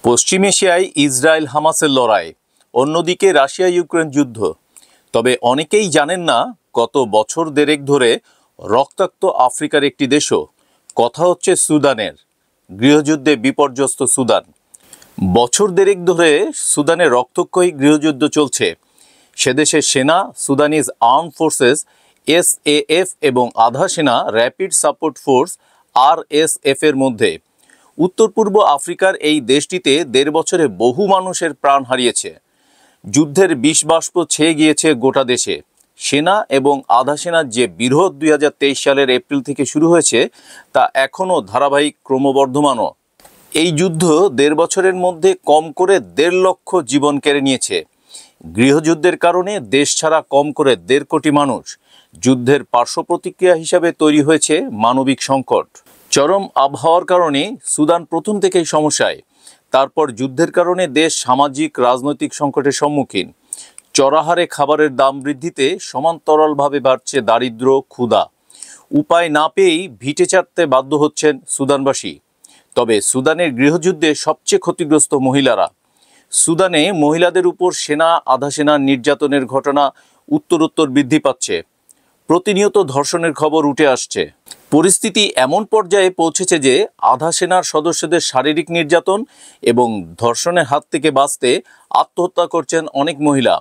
পশ্চিম এশিয়ায় ইসরায়েল হামাসের লড়াই, অন্যদিকে রাশিয়া ইউক্রেন যুদ্ধ। তবে অনেকেই জানেন না, গত বছর দেড়েক ধরে রক্তাক্ত আফ্রিকার একটি দেশও, কথা হচ্ছে সুদানের। গৃহযুদ্ধে বিপর্যস্ত সুদান। বছর দেড়েক ধরে সুদানে রক্তক্ষয়ী গৃহযুদ্ধ চলছে। সেদেশের সেনা, সুদানিজ আর্ম ফোর্সেস SAF এবং আধা সেনা র্যাপিড সাপোর্ট ফোর্স RSF এর মধ্যে। উত্তর পূর্ব আফ্রিকার এই দেশটিতে ১.৫ বছরে বহু মানুষের প্রাণ হারিয়েছে। যুদ্ধের বিষবাষ্প ছেয়ে গিয়েছে গোটা দেশে। সেনা এবং আধা সেনার যে বিরোধ ২০২৩ সালের এপ্রিল থেকে শুরু হয়েছে, তা এখনও ধারাবাহিক, ক্রমবর্ধমানও। এই যুদ্ধ ১.৫ বছরের মধ্যে কম করে ১.৫ লক্ষ জীবন কেড়ে নিয়েছে। গৃহযুদ্ধের কারণে দেশ ছাড়া কম করে ১.৫ কোটি মানুষ। যুদ্ধের পার্শ্ব প্রতিক্রিয়া হিসাবে তৈরি হয়েছে মানবিক সংকট। চরম আবহাওয়ার কারণে সুদান প্রথম থেকেই সমস্যায়। তারপর যুদ্ধের কারণে দেশ সামাজিক, রাজনৈতিক সংকটের সম্মুখীন। চড়াহারে খাবারের দাম বৃদ্ধিতে সমান্তরালভাবে বাড়ছে দারিদ্র্য, ক্ষুধা। উপায় না পেয়েই ভিটে ছাড়তে বাধ্য হচ্ছেন সুদানবাসী। তবে সুদানের গৃহযুদ্ধে সবচেয়ে ক্ষতিগ্রস্ত মহিলারা। সুদানে মহিলাদের উপর সেনা, আধা সেনার নির্যাতনের ঘটনা উত্তরোত্তর বৃদ্ধি পাচ্ছে। প্রতিনিয়ত ধর্ষণের খবর উঠে আসছে। পরিস্থিতি এমন পর্যায়ে পৌঁছেছে যে আধা সেনার সদস্যদের শারীরিক নির্যাতন এবং ধর্ষণের হাত থেকে বাঁচতে আত্মহত্যা করছেন অনেক মহিলা।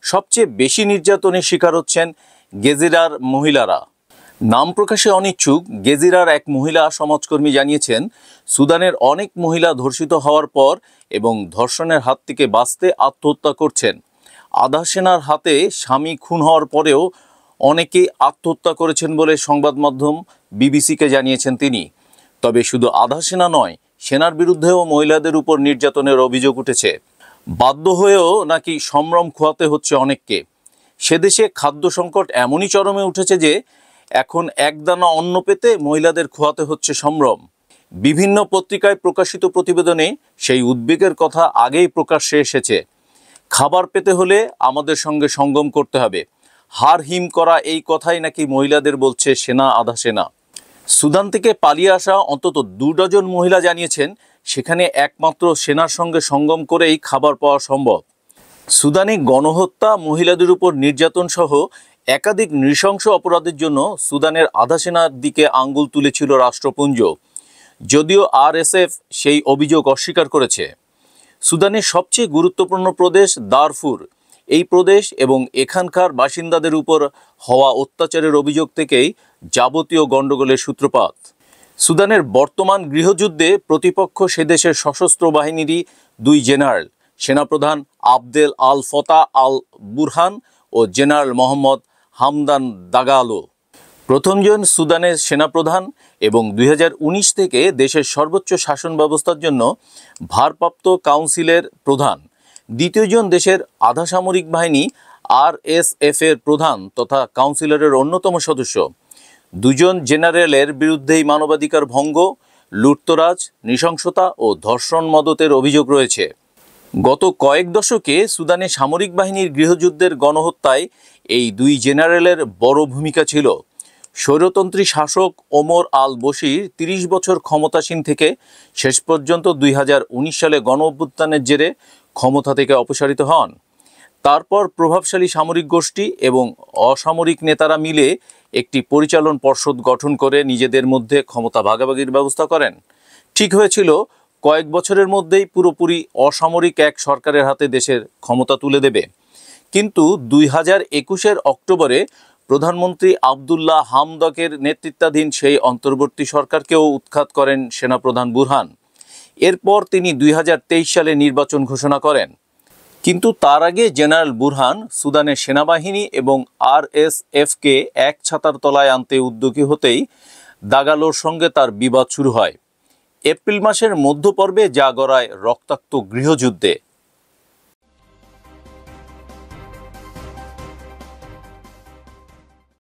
সবচেয়ে বেশি নির্যাতনের শিকার হচ্ছেন গেজিরার মহিলারা। নাম প্রকাশে অনিচ্ছুক গেজিরার এক মহিলা সমাজকর্মী জানিয়েছেন, সুদানের অনেক মহিলা ধর্ষিত হওয়ার পর এবং ধর্ষণের হাত থেকে বাঁচতে আত্মহত্যা করছেন। আধা সেনার হাতে স্বামী খুন হওয়ার পরেও অনেকেই আত্মহত্যা করেছেন বলে সংবাদ মাধ্যম বিবিসিকে জানিয়েছেন তিনি। তবে শুধু আধা সেনা নয়, সেনার বিরুদ্ধেও মহিলাদের উপর নির্যাতনের অভিযোগ উঠেছে। বাধ্য হয়েও নাকি সম্ভ্রম খোয়াতে হচ্ছে অনেককে। সেদেশে খাদ্য সংকট এমনই চরমে উঠেছে যে এখন একদানা অন্ন পেতে মহিলাদের খোয়াতে হচ্ছে সম্ভ্রম। বিভিন্ন পত্রিকায় প্রকাশিত প্রতিবেদনে সেই উদ্বেগের কথা আগেই প্রকাশ্যে এসেছে। খাবার পেতে হলে আমাদের সঙ্গে সঙ্গম করতে হবে, হাড় হিম করা, এই কথাই নাকি মহিলাদের বলছে সেনা, আধা সেনা। সুদান থেকে পালিয়ে আসা অন্তত ২ ডজন মহিলা জানিয়েছেন, সেখানে একমাত্র সেনার সঙ্গে সঙ্গম করেই খাবার পাওয়া সম্ভব। সুদানে গণহত্যা, মহিলাদের উপর নির্যাতন সহ একাধিক নৃশংস অপরাধের জন্য সুদানের আধা সেনার দিকে আঙ্গুল তুলেছিল রাষ্ট্রপুঞ্জ। যদিও RSF সেই অভিযোগ অস্বীকার করেছে। সুদানের সবচেয়ে গুরুত্বপূর্ণ প্রদেশ দারফুর। এই প্রদেশ এবং এখানকার বাসিন্দাদের উপর হওয়া অত্যাচারের অভিযোগ থেকেই যাবতীয় গণ্ডগোলের সূত্রপাত। সুদানের বর্তমান গৃহযুদ্ধে প্রতিপক্ষ সেদেশের সশস্ত্র বাহিনীরই ২ জেনারেল, সেনাপ্রধান আবদেল আল ফতাহ আল বুরহান ও জেনারেল মোহাম্মদ হামদান দাগালো। প্রথমজন সুদানের সেনাপ্রধান এবং ২০১৯ থেকে দেশের সর্বোচ্চ শাসন ব্যবস্থার জন্য ভারপ্রাপ্ত কাউন্সিলের প্রধান। দ্বিতীয়জন দেশের আধা সামরিক বাহিনী RSF এর প্রধান তথা কাউন্সিলরের অন্যতম সদস্য। ২ জন জেনারেলের বিরুদ্ধেই মানবাধিকার ভঙ্গ, লুটতরাজ, নৃশংসতা ও ধর্ষণ মদতের অভিযোগ রয়েছে। গত কয়েক দশকে সুদানে সামরিক বাহিনীর গৃহযুদ্ধের গণহত্যায় এই ২ জেনারেলের বড় ভূমিকা ছিল। স্বৈরতন্ত্রী শাসক ওমর আল বশির ৩০ বছর ক্ষমতাসীন থেকে শেষ পর্যন্ত ২০১৯ সালে গণঅভ্যুত্থানের জেরে ক্ষমতা থেকে অপসারিত হন। তারপর প্রভাবশালী সামরিক গোষ্ঠী এবং অসামরিক নেতারা মিলে একটি পরিচালন পর্ষদ গঠন করে নিজেদের মধ্যে ক্ষমতা ভাগাভাগির ব্যবস্থা করেন। ঠিক হয়েছিল কয়েক বছরের মধ্যেই পুরোপুরি অসামরিক এক সরকারের হাতে দেশের ক্ষমতা তুলে দেবে। কিন্তু ২০২১-এর অক্টোবরে প্রধানমন্ত্রী আবদুল্লাহ হামদকের নেতৃত্বাধীন সেই অন্তর্বর্তী সরকারকেও উৎখাত করেন সেনাপ্রধান বুরহান। এরপর তিনি ২০২৩ সালে নির্বাচন ঘোষণা করেন। কিন্তু তার আগে জেনারেল বুরহান সুদানের সেনাবাহিনী এবং RSFকে এক ছাতার তলায় আনতে উদ্যোগী হতেই দাগালোর সঙ্গে তার বিবাদ শুরু হয়। এপ্রিল মাসের মধ্যপর্বে যা গড়ায় রক্তাক্ত গৃহযুদ্ধে।